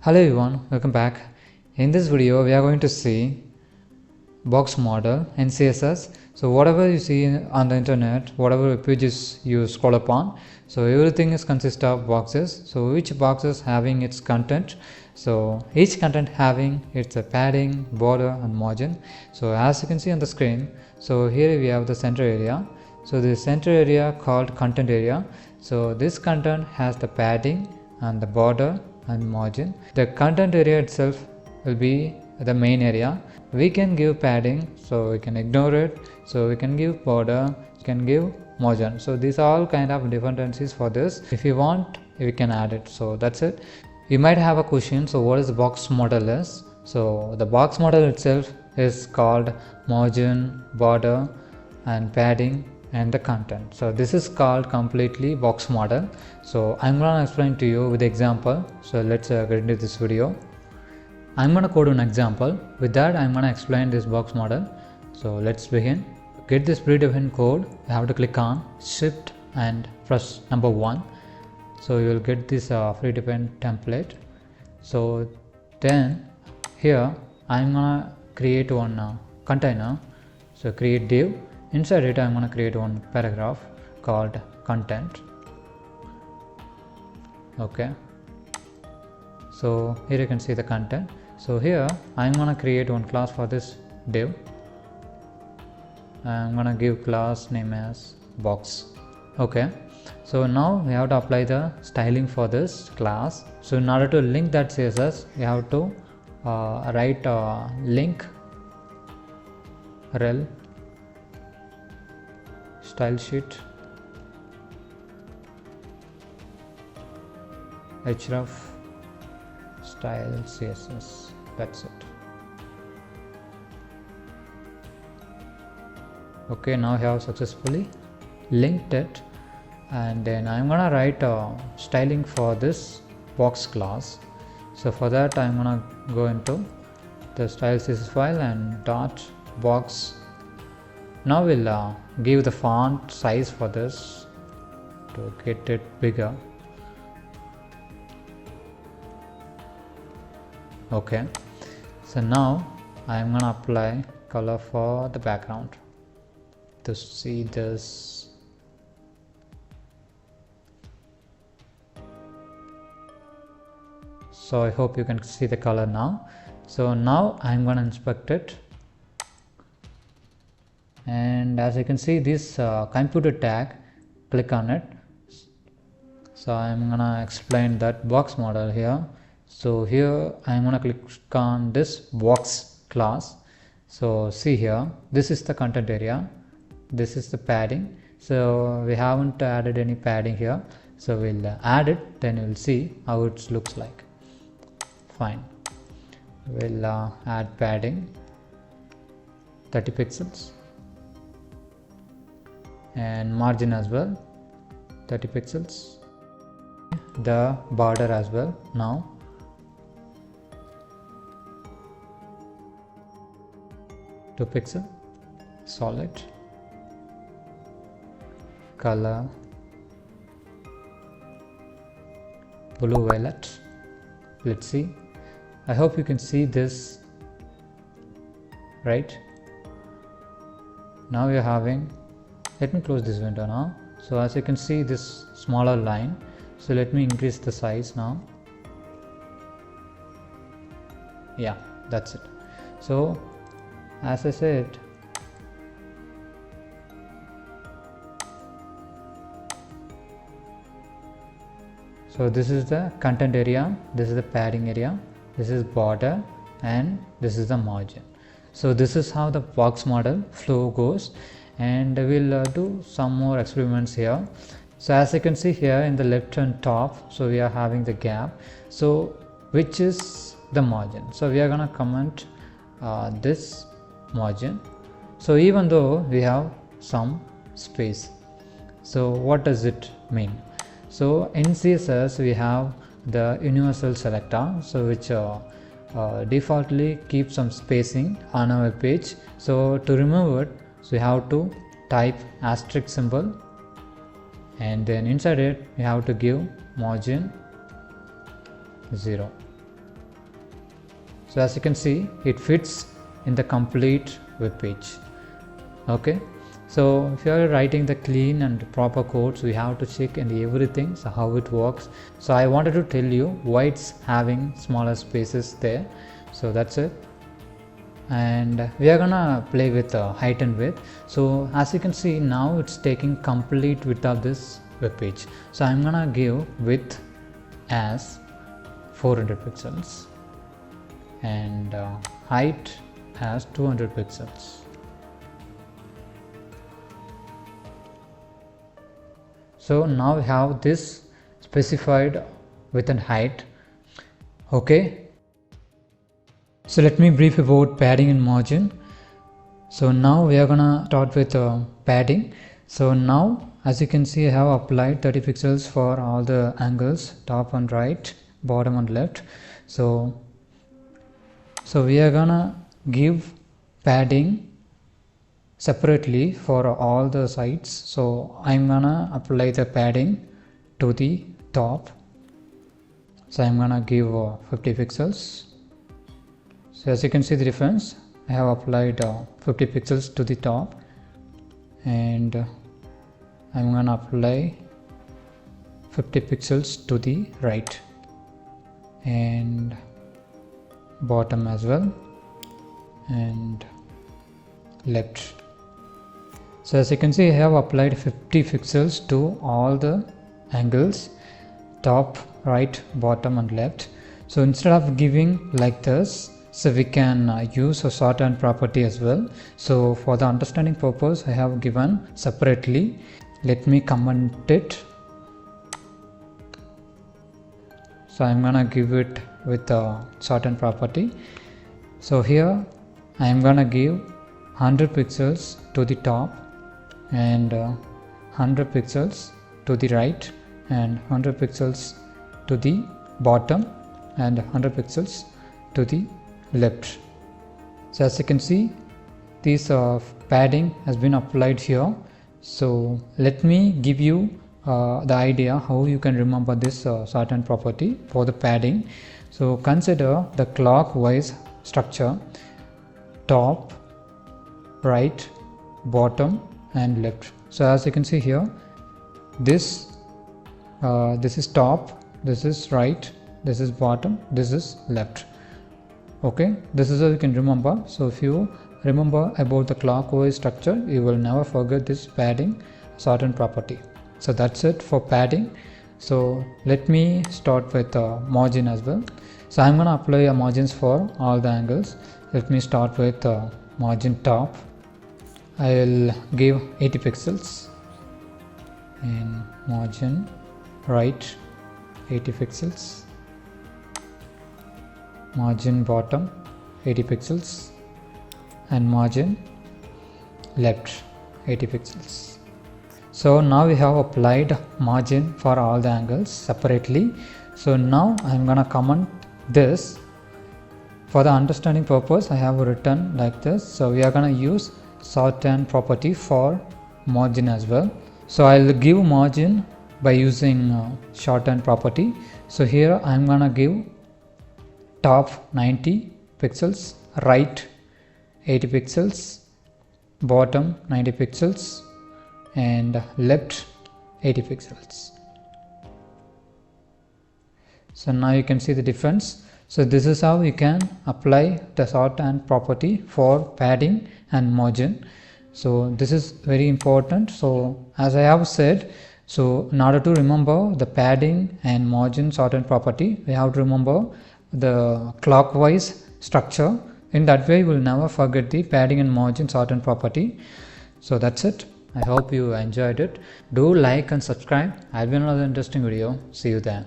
Hello everyone, welcome back. In this video we are going to see box model in CSS. So whatever you see on the internet, whatever pages you scroll upon, so everything is consist of boxes. So each box is having its content. So each content having its padding, border and margin. So as you can see on the screen, so here we have the center area. So the center area called content area. So this content has the padding and the border and margin. The content area itself will be the main area. We can give padding, so we can ignore it. So we can give border, we can give margin. So these are all kind of dependencies for this. If you want, we can add it. So that's it. You might have a question, so what is the box model is? So the box model itself is called margin, border and padding and the content. So this is called completely box model. So I'm gonna explain to you with the example. So let's get into this video. I'm gonna code an example. With that I'm gonna explain this box model. So let's begin. To get this predefined code, you have to click on shift and press number 1. So you will get this predefined template. So then here I'm gonna create one container. So create div. Inside it I'm going to create one paragraph called content. Okay, so here you can see the content. So here I'm going to create one class for this div. I'm going to give class name as box. Okay, so now we have to apply the styling for this class. So in order to link that CSS, you have to write link rel style sheet href style CSS. That's it. Okay, now I have successfully linked it, and then I'm gonna write styling for this box class. So for that I'm gonna go into the style CSS file and dot box. Now we'll give the font size for this to get it bigger. Okay, so now I'm gonna apply color for the background to see this. So I hope you can see the color now. So now I'm gonna inspect it. And as you can see this computer tag, click on it. So I'm gonna explain that box model here. So here I'm gonna click on this box class. So see here, this is the content area, this is the padding. So we haven't added any padding here, so we'll add it, then you'll see how it looks like. Fine, we'll add padding 30 pixels and margin as well 30 pixels, the border as well. Now two pixel, solid, color blue violet. Let's see, I hope you can see this, right? Now you're having, let me close this window now. So as you can see this smaller line, so let me increase the size now. Yeah, that's it. So as I said, so this is the content area, this is the padding area, this is border and this is the margin. So this is how the box model flow goes, and we'll do some more experiments here. So as you can see here in the left and top, so we are having the gap, so which is the margin. So we are gonna comment this margin. So even though we have some space, so what does it mean? So in CSS we have the universal selector, so which defaultly keeps some spacing on our page. So to remove it, so we have to type asterisk symbol, and then inside it we have to give margin 0. So as you can see, it fits in the complete web page. Okay, so if you are writing the clean and proper codes, we have to check and everything, so how it works. So I wanted to tell you why it's having smaller spaces there. So that's it. And we are gonna play with height and width. So as you can see, now it's taking complete width of this web page. So I'm gonna give width as 400 pixels and height as 200 pixels. So now we have this specified width and height. Okay, so let me brief about padding and margin. So now we are gonna start with padding. So now as you can see, I have applied 30 pixels for all the angles, top and right, bottom and left. So we are gonna give padding separately for all the sides. So I'm gonna apply the padding to the top. So I'm gonna give 50 pixels. So as you can see the difference, I have applied 50 pixels to the top, and I'm gonna apply 50 pixels to the right and bottom as well and left. So as you can see, I have applied 50 pixels to all the angles, top, right, bottom and left. So instead of giving like this, so we can use a shorthand property as well. So for the understanding purpose, I have given separately. Let me comment it. So I'm gonna give it with a shorthand property. So here I am gonna give 100 pixels to the top and 100 pixels to the right and 100 pixels to the bottom and 100 pixels to the left. So as you can see, this padding has been applied here. So let me give you the idea how you can remember this shorthand property for the padding. So consider the clockwise structure: top, right, bottom and left. So as you can see here, this is top, this is right, this is bottom, this is left. Okay, this is how you can remember. So if you remember about the clockwise structure, you will never forget this padding shorthand property. So that's it for padding. So let me start with margin as well. So I'm gonna apply margins for all the angles. Let me start with margin top. I will give 80 pixels and margin right 80 pixels, margin bottom 80 pixels and margin left 80 pixels. So now we have applied margin for all the angles separately. So now I am gonna comment this. For the understanding purpose, I have written like this. So we are gonna use shorthand property for margin as well. So I'll give margin by using shorthand property. So here I am gonna give top 90 pixels, right 80 pixels, bottom 90 pixels and left 80 pixels. So now you can see the difference. So this is how you can apply the shorthand property for padding and margin. So this is very important. So as I have said, so in order to remember the padding and margin shorthand property, we have to remember the clockwise structure. In that way, you will never forget the padding and margin shorthand property. So that's it. I hope you enjoyed it. Do like and subscribe. I'll be in another interesting video. See you there.